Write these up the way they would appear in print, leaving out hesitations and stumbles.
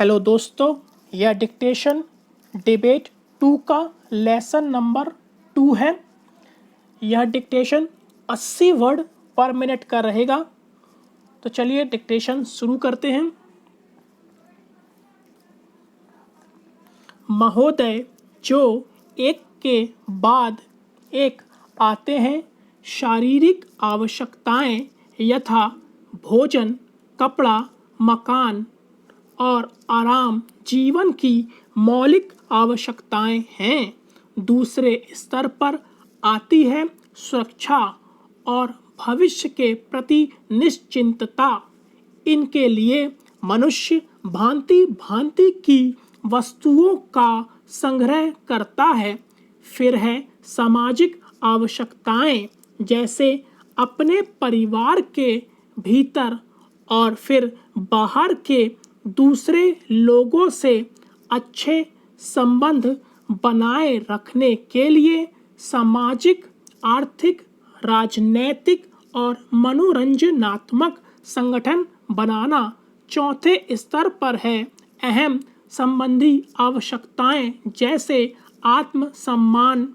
Hello दोस्तों, यह dictation debate 2 का लेसन नंबर 2 है। यह डिक्टेशन 80 वर्ड पर मिनट का रहेगा। तो चलिए डिक्टेशन शुरू करते हैं। महोदय, जो एक के बाद एक आते हैं, शारीरिक आवश्यकताएं यथा भोजन, कपड़ा, मकान और आराम जीवन की मौलिक आवश्यकताएं हैं। दूसरे स्तर पर आती है सुरक्षा और भविष्य के प्रति निश्चिंतता। इनके लिए मनुष्य भांति भांति की वस्तुओं का संग्रह करता है। फिर है सामाजिक आवश्यकताएं, जैसे अपने परिवार के भीतर और फिर बाहर के दूसरे लोगों से अच्छे संबंध बनाए रखने के लिए सामाजिक, आर्थिक, राजनैतिक और मनोरंजनात्मक संगठन बनाना। चौथे स्तर पर है अहम संबंधी आवश्यकताएं, जैसे आत्मसम्मान,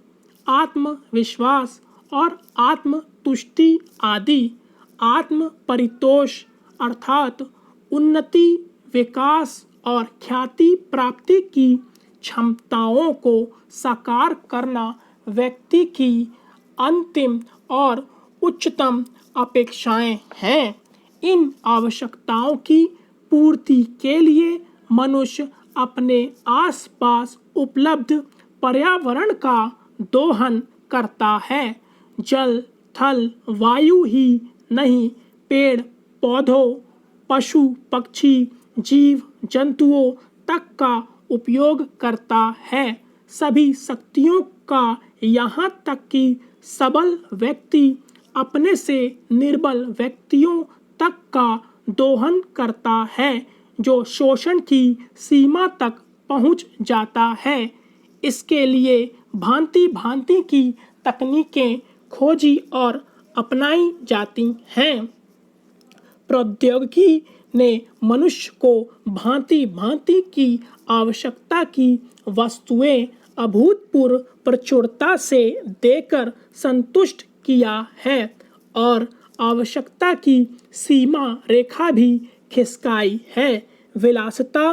आत्मविश्वास और आत्मतुष्टि आदि। आत्म परितोष अर्थात उन्नति, विकास और ख्याति प्राप्ति की क्षमताओं को साकार करना व्यक्ति की अंतिम और उच्चतम अपेक्षाएं हैं। इन आवश्यकताओं की पूर्ति के लिए मनुष्य अपने आसपास उपलब्ध पर्यावरण का दोहन करता है। जल, थल, वायु ही नहीं, पेड़ पौधों, पशु पक्षी, जीव जंतुओं तक का उपयोग करता है। सभी शक्तियों का, यहाँ तक कि सबल व्यक्ति अपने से निर्बल व्यक्तियों तक का दोहन करता है, जो शोषण की सीमा तक पहुँच जाता है। इसके लिए भांति भांति की तकनीकें खोजी और अपनाई जाती हैं। प्रौद्योगिकी ने मनुष्य को भांति भांति की आवश्यकता की वस्तुएं अभूतपूर्व प्रचुरता से देकर संतुष्ट किया है और आवश्यकता की सीमा रेखा भी खिसकाई है। विलासिता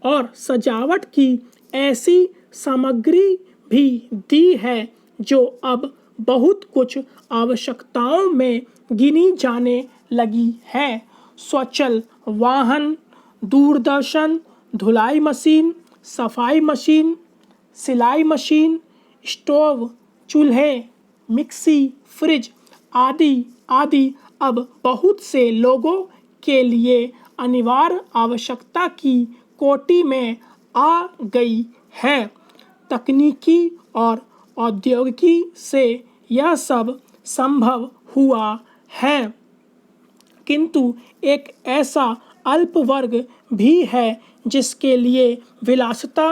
और सजावट की ऐसी सामग्री भी दी है जो अब बहुत कुछ आवश्यकताओं में गिनी जाने लगी है। स्वचल वाहन, दूरदर्शन, धुलाई मशीन, सफाई मशीन, सिलाई मशीन, स्टोव, चूल्हे, मिक्सी, फ्रिज आदि आदि अब बहुत से लोगों के लिए अनिवार्य आवश्यकता की कोटि में आ गई है। तकनीकी और औद्योगिकी से यह सब संभव हुआ है, किंतु एक ऐसा अल्प वर्ग भी है जिसके लिए विलासिता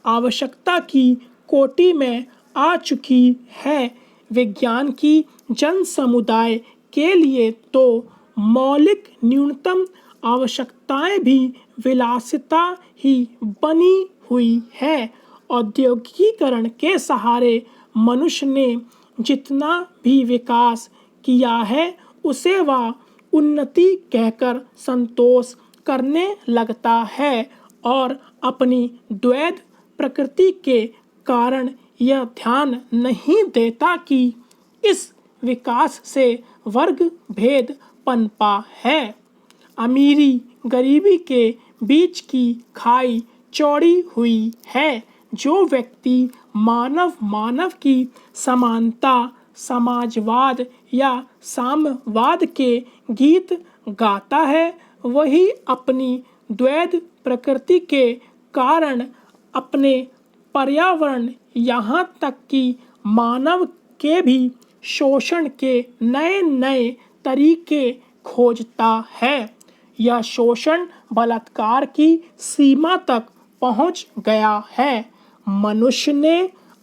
आवश्यकता की कोटि में आ चुकी है। विज्ञान की जन समुदाय के लिए तो मौलिक न्यूनतम आवश्यकताएं भी विलासिता ही बनी हुई है। औद्योगिकीकरण के सहारे मनुष्य ने जितना भी विकास किया है, उसे वह उन्नति कहकर संतोष करने लगता है और अपनी द्वैध प्रकृति के कारण यह ध्यान नहीं देता कि इस विकास से वर्ग भेद पनपा है। अमीरी गरीबी के बीच की खाई चौड़ी हुई है। जो व्यक्ति मानव की समानता, समाजवाद या साम्यवाद के गीत गाता है, वही अपनी द्वैध प्रकृति के कारण अपने पर्यावरण, यहाँ तक कि मानव के भी शोषण के नए नए तरीके खोजता है। यह शोषण बलात्कार की सीमा तक पहुँच गया है। मनुष्य ने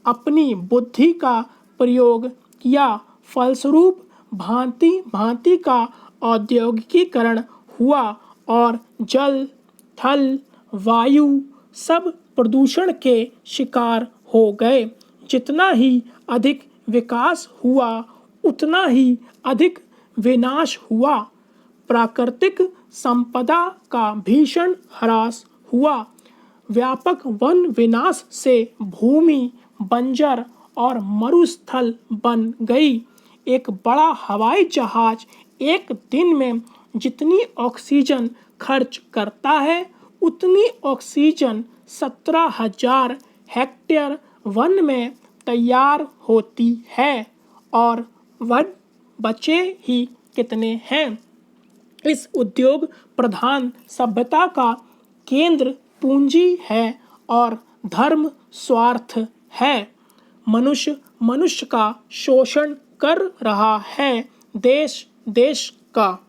अपनी बुद्धि का प्रयोग किया, फलस्वरूप भांति भांति का औद्योगिकीकरण हुआ और जल, थल, वायु सब प्रदूषण के शिकार हो गए। जितना ही अधिक विकास हुआ उतना ही अधिक विनाश हुआ। प्राकृतिक संपदा का भीषण ह्रास हुआ। व्यापक वन विनाश से भूमि बंजर और मरुस्थल बन गई। एक बड़ा हवाई जहाज एक दिन में जितनी ऑक्सीजन खर्च करता है उतनी ऑक्सीजन 17,000 हेक्टेयर वन में तैयार होती है और वन बचे ही कितने हैं। इस उद्योग प्रधान सभ्यता का केंद्र पूंजी है और धर्म स्वार्थ है। मनुष्य का शोषण कर रहा है देश देश का।